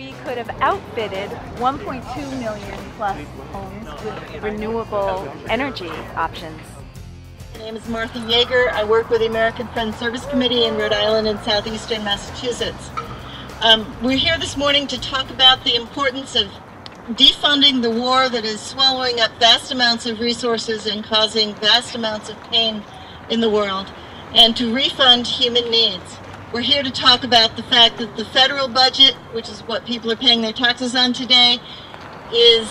we could have outfitted 1.2 million plus homes with renewable energy options. My name is Martha Yeager. I work with the American Friends Service Committee in Rhode Island and southeastern Massachusetts. We're here this morning to talk about the importance of defunding the war that is swallowing up vast amounts of resources and causing vast amounts of pain in the world, and to refund human needs. We're here to talk about the fact that the federal budget, which is what people are paying their taxes on today, is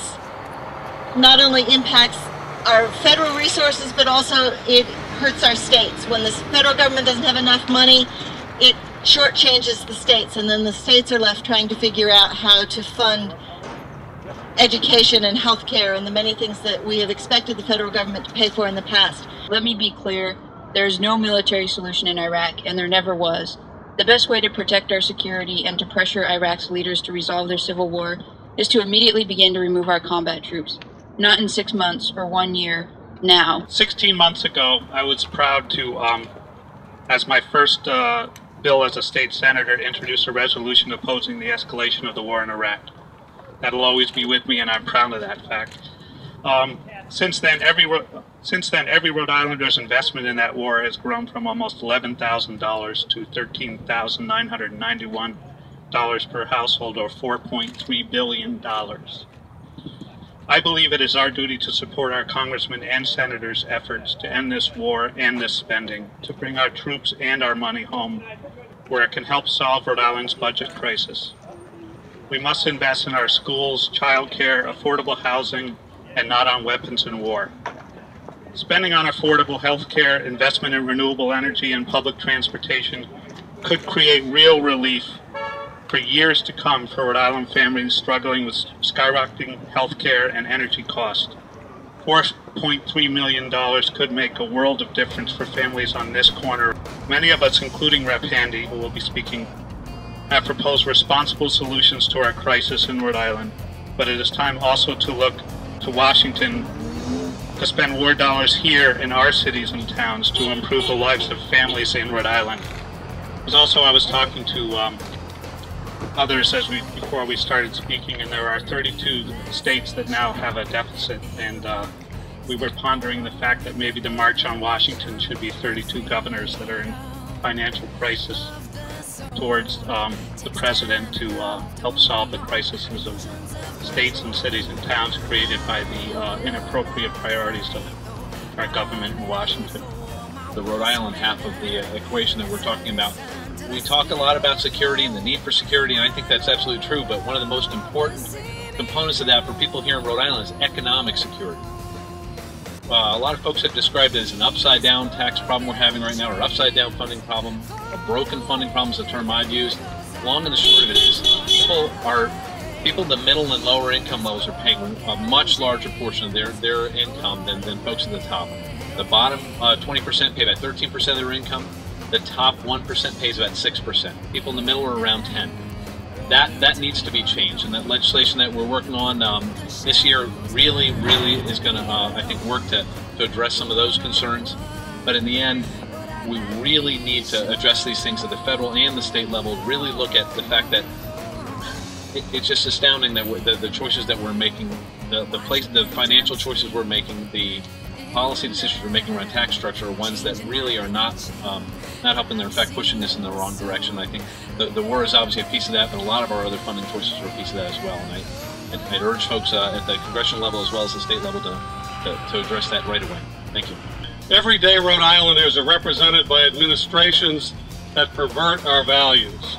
not only impacts our federal resources, but also it hurts our states. When the federal government doesn't have enough money, it shortchanges the states, and then the states are left trying to figure out how to fund education and health care and the many things that we have expected the federal government to pay for in the past. Let me be clear, there's no military solution in Iraq, and there never was. The best way to protect our security and to pressure Iraq's leaders to resolve their civil war is to immediately begin to remove our combat troops. Not in 6 months or 1 year, now. 16 months ago, I was proud to, as my first bill as a state senator, introduce a resolution opposing the escalation of the war in Iraq. That'll always be with me, and I'm proud of that fact. Since then, every Rhode Islander's investment in that war has grown from almost $11,000 to $13,991 per household, or $4.3 billion. I believe it is our duty to support our congressmen and senators' efforts to end this war and this spending, to bring our troops and our money home, where it can help solve Rhode Island's budget crisis. We must invest in our schools, childcare, affordable housing, and not on weapons and war. Spending on affordable health care, investment in renewable energy, and public transportation could create real relief for years to come for Rhode Island families struggling with skyrocketing health care and energy costs. $4.3 million could make a world of difference for families on this corner. Many of us, including Rep. Handy, who will be speaking, have proposed responsible solutions to our crisis in Rhode Island, but it is time also to look to Washington to spend war dollars here in our cities and towns to improve the lives of families in Rhode Island. I was talking to others before we started speaking, and there are 32 states that now have a deficit, and we were pondering the fact that maybe the March on Washington should be 32 governors that are in financial crisis towards the president to help solve the crises of states and cities and towns created by the inappropriate priorities of our government in Washington. The Rhode Island half of the equation that we're talking about. We talk a lot about security and the need for security, and I think that's absolutely true, but one of the most important components of that for people here in Rhode Island is economic security. A lot of folks have described it as an upside-down tax problem we're having right now, or upside-down funding problem. A broken funding problem is the term I've used. Long and the short of it is people in the middle and lower income levels are paying a much larger portion of their income than folks at the top. The bottom 20% pay about 13% of their income. The top 1% pays about 6%. People in the middle are around 10%. That needs to be changed, and that legislation that we're working on this year really is going to, I think, work to address some of those concerns. But in the end, we really need to address these things at the federal and the state level. Really look at the fact that it's just astounding that the choices that we're making, the financial choices we're making, the policy decisions we're making around tax structure are ones that really are not helping. They're in fact pushing this in the wrong direction. I think the war is obviously a piece of that, but a lot of our other funding choices are a piece of that as well. And I'd urge folks at the congressional level as well as the state level to address that right away. Thank you. Every day Rhode Islanders are represented by administrations that pervert our values.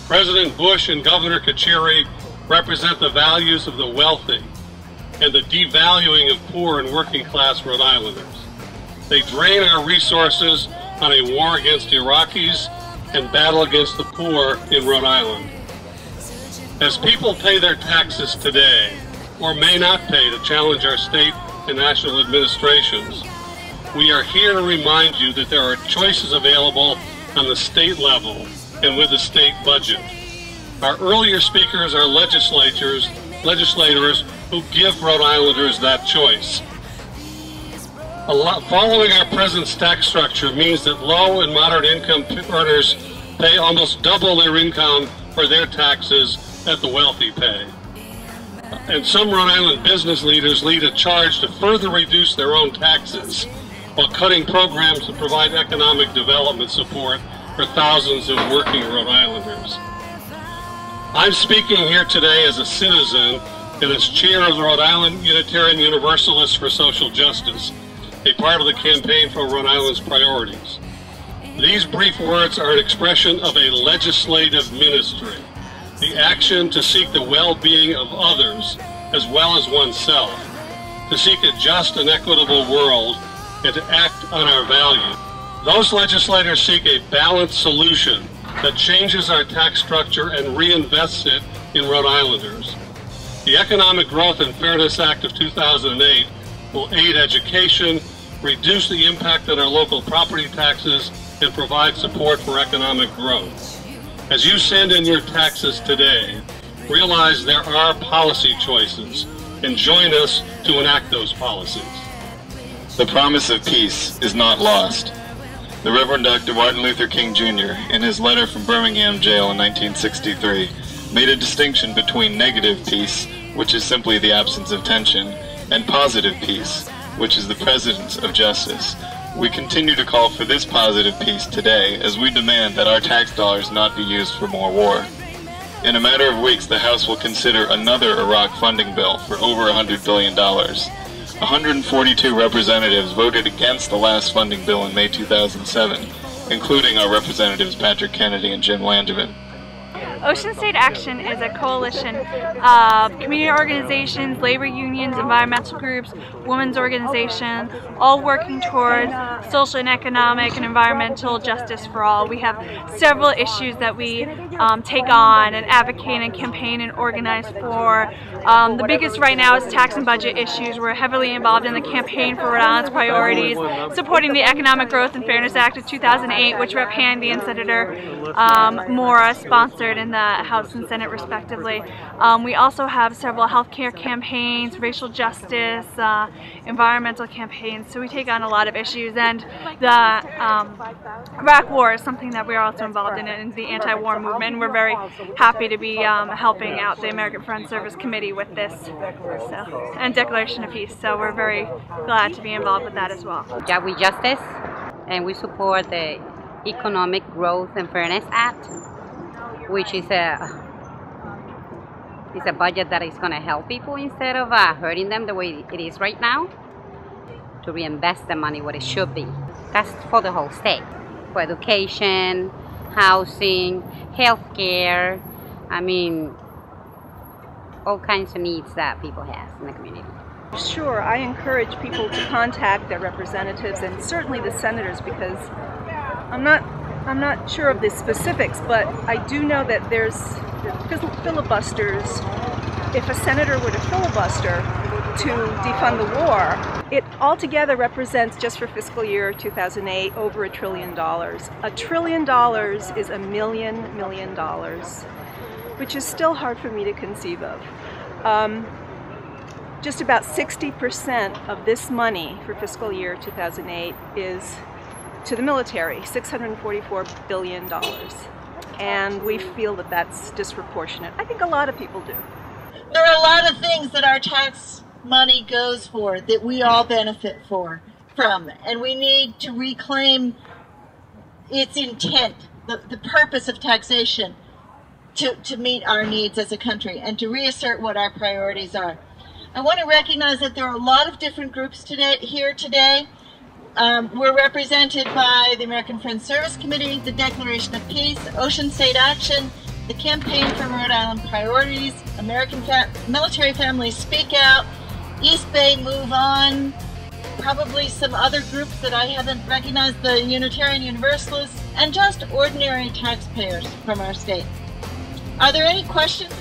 President Bush and Governor Kachiri represent the values of the wealthy and the devaluing of poor and working class Rhode Islanders. They drain our resources on a war against Iraqis and battle against the poor in Rhode Island. As people pay their taxes today, or may not pay to challenge our state and national administrations, we are here to remind you that there are choices available on the state level and with the state budget. Our earlier speakers are legislators who give Rhode Islanders that choice. Following our present tax structure means that low and moderate income earners pay almost double their income for their taxes that the wealthy pay. And some Rhode Island business leaders lead a charge to further reduce their own taxes while cutting programs to provide economic development support for thousands of working Rhode Islanders. I'm speaking here today as a citizen and as chair of the Rhode Island Unitarian Universalists for Social Justice, a part of the campaign for Rhode Island's priorities. These brief words are an expression of a legislative ministry, the action to seek the well-being of others as well as oneself, to seek a just and equitable world, and to act on our values. Those legislators seek a balanced solution that changes our tax structure and reinvests it in Rhode Islanders. The Economic Growth and Fairness Act of 2008 will aid education, reduce the impact on our local property taxes, and provide support for economic growth. As you send in your taxes today, realize there are policy choices and join us to enact those policies. The promise of peace is not lost. The Reverend Dr. Martin Luther King Jr., in his letter from Birmingham jail in 1963, made a distinction between negative peace, which is simply the absence of tension, and positive peace, which is the presence of justice. We continue to call for this positive peace today as we demand that our tax dollars not be used for more war. In a matter of weeks, the House will consider another Iraq funding bill for over $100 billion. 142 representatives voted against the last funding bill in May 2007, including our representatives Patrick Kennedy and Jim Langevin. Ocean State Action is a coalition of community organizations, labor unions, environmental groups, women's organizations, all working toward social and economic and environmental justice for all. We have several issues that we take on and advocate and campaign and organize for. The biggest right now is tax and budget issues. We're heavily involved in the campaign for Rhode Island's priorities, supporting the Economic Growth and Fairness Act of 2008, which Rep. Handy and Senator Mora sponsored in the House and Senate respectively. We also have several healthcare campaigns, racial justice, environmental campaigns, so we take on a lot of issues, and the Iraq War is something that we're also involved in the anti-war movement. We're very happy to be helping out the American Friends Service Committee with this and Declaration of Peace, so we're very glad to be involved with that as well. Yeah, we justice, and we support the Economic Growth and Fairness Act, which is a budget that is going to help people instead of hurting them the way it is right now, to reinvest the money what it should be. That's for the whole state, for education, housing, healthcare, I mean, all kinds of needs that people have in the community. Sure, I encourage people to contact their representatives and certainly the senators, because I'm not sure of the specifics, but I do know that there's filibusters. If a senator were to filibuster to defund the war, it altogether represents, just for fiscal year 2008, over $1 trillion. $1 trillion is $1 million, which is still hard for me to conceive of. Just about 60% of this money for fiscal year 2008 is to the military, $644 billion. And we feel that that's disproportionate. I think a lot of people do. There are a lot of things that our tax money goes for that we all benefit from, and we need to reclaim its intent, the purpose of taxation, to meet our needs as a country and to reassert what our priorities are. I want to recognize that there are a lot of different groups here today. We're represented by the American Friends Service Committee, the Declaration of Peace, Ocean State Action, the Campaign for Rhode Island Priorities, American Military Families Speak Out, East Bay Move On, probably some other groups that I haven't recognized, the Unitarian Universalists, and just ordinary taxpayers from our state. Are there any questions